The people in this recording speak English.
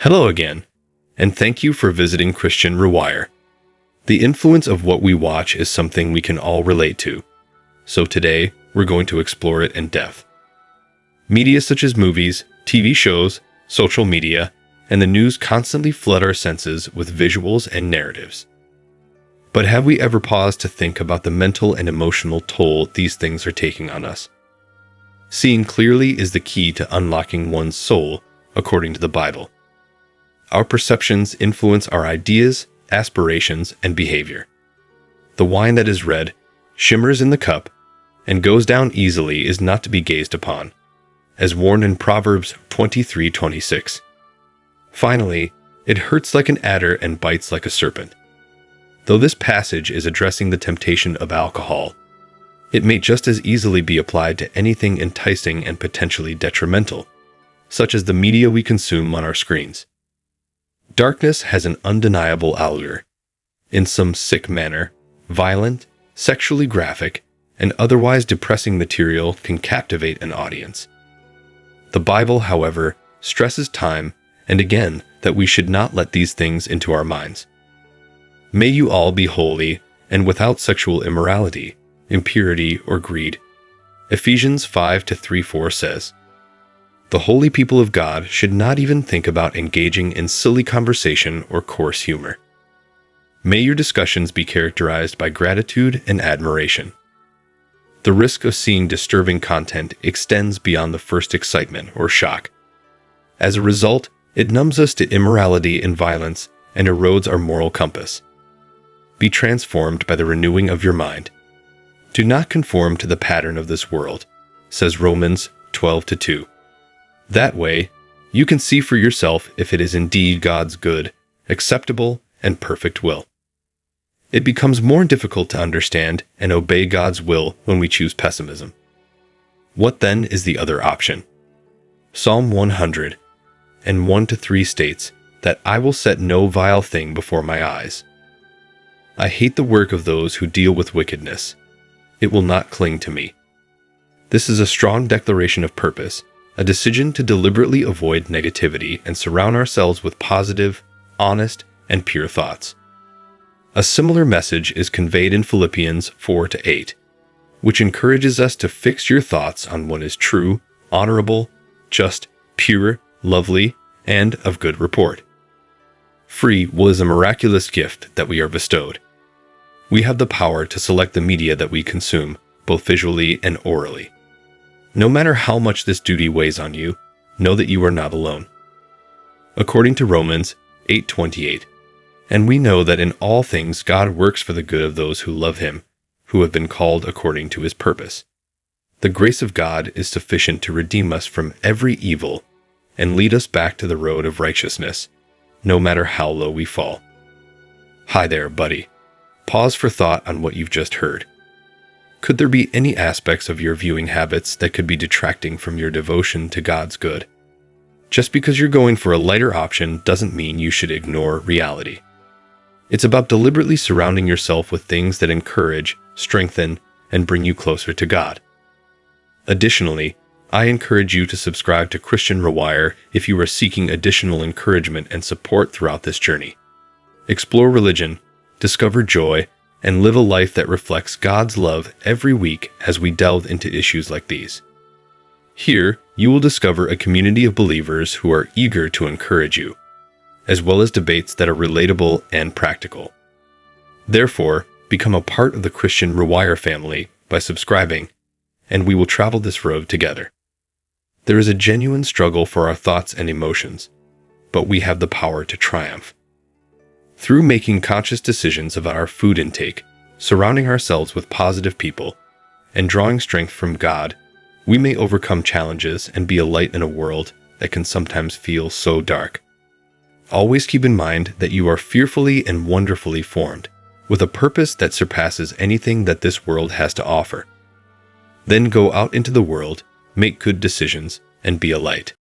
Hello again, and thank you for visiting Finance Rewire. The influence of what we watch is something we can all relate to, so today we're going to explore it in depth. Media such as movies, TV shows, social media, and the news constantly flood our senses with visuals and narratives. But have we ever paused to think about the mental and emotional toll these things are taking on us? Seeing clearly is the key to unlocking one's soul, according to the Bible. Our perceptions influence our ideas, aspirations, and behavior. The wine that is red, shimmers in the cup, and goes down easily is not to be gazed upon, as warned in Proverbs 23:26. Finally, it hurts like an adder and bites like a serpent. Though this passage is addressing the temptation of alcohol, it may just as easily be applied to anything enticing and potentially detrimental, such as the media we consume on our screens. Darkness has an undeniable allure. In some sick manner, violent, sexually graphic, and otherwise depressing material can captivate an audience. The Bible, however, stresses time and again that we should not let these things into our minds. May you all be holy and without sexual immorality, impurity, or greed. Ephesians 5:3-4 says, "The holy people of God should not even think about engaging in silly conversation or coarse humor. May your discussions be characterized by gratitude and admiration." The risk of seeing disturbing content extends beyond the first excitement or shock. As a result, it numbs us to immorality and violence and erodes our moral compass. Be transformed by the renewing of your mind. Do not conform to the pattern of this world, says Romans 12:2. That way, you can see for yourself if it is indeed God's good, acceptable, and perfect will. It becomes more difficult to understand and obey God's will when we choose pessimism. What then is the other option? Psalm 100 and 1-3 states that I will set no vile thing before my eyes. I hate the work of those who deal with wickedness. It will not cling to me. This is a strong declaration of purpose, a decision to deliberately avoid negativity and surround ourselves with positive, honest, and pure thoughts. A similar message is conveyed in Philippians 4-8, which encourages us to fix your thoughts on what is true, honorable, just, pure, lovely, and of good report. Free will is a miraculous gift that we are bestowed. We have the power to select the media that we consume, both visually and orally. No matter how much this duty weighs on you, know that you are not alone. According to Romans 8:28, and we know that in all things God works for the good of those who love Him, who have been called according to His purpose. The grace of God is sufficient to redeem us from every evil and lead us back to the road of righteousness, no matter how low we fall. Hi there, buddy. Pause for thought on what you've just heard. Could there be any aspects of your viewing habits that could be detracting from your devotion to God's good? Just because you're going for a lighter option doesn't mean you should ignore reality. It's about deliberately surrounding yourself with things that encourage, strengthen, and bring you closer to God. Additionally, I encourage you to subscribe to Finance Rewire if you are seeking additional encouragement and support throughout this journey. Explore religion, discover joy, and live a life that reflects God's love every week as we delve into issues like these. Here, you will discover a community of believers who are eager to encourage you, as well as debates that are relatable and practical. Therefore, become a part of the Finance Rewire family by subscribing, and we will travel this road together. There is a genuine struggle for our thoughts and emotions, but we have the power to triumph. Through making conscious decisions about our food intake, surrounding ourselves with positive people, and drawing strength from God, we may overcome challenges and be a light in a world that can sometimes feel so dark. Always keep in mind that you are fearfully and wonderfully formed, with a purpose that surpasses anything that this world has to offer. Then go out into the world, make good decisions, and be a light.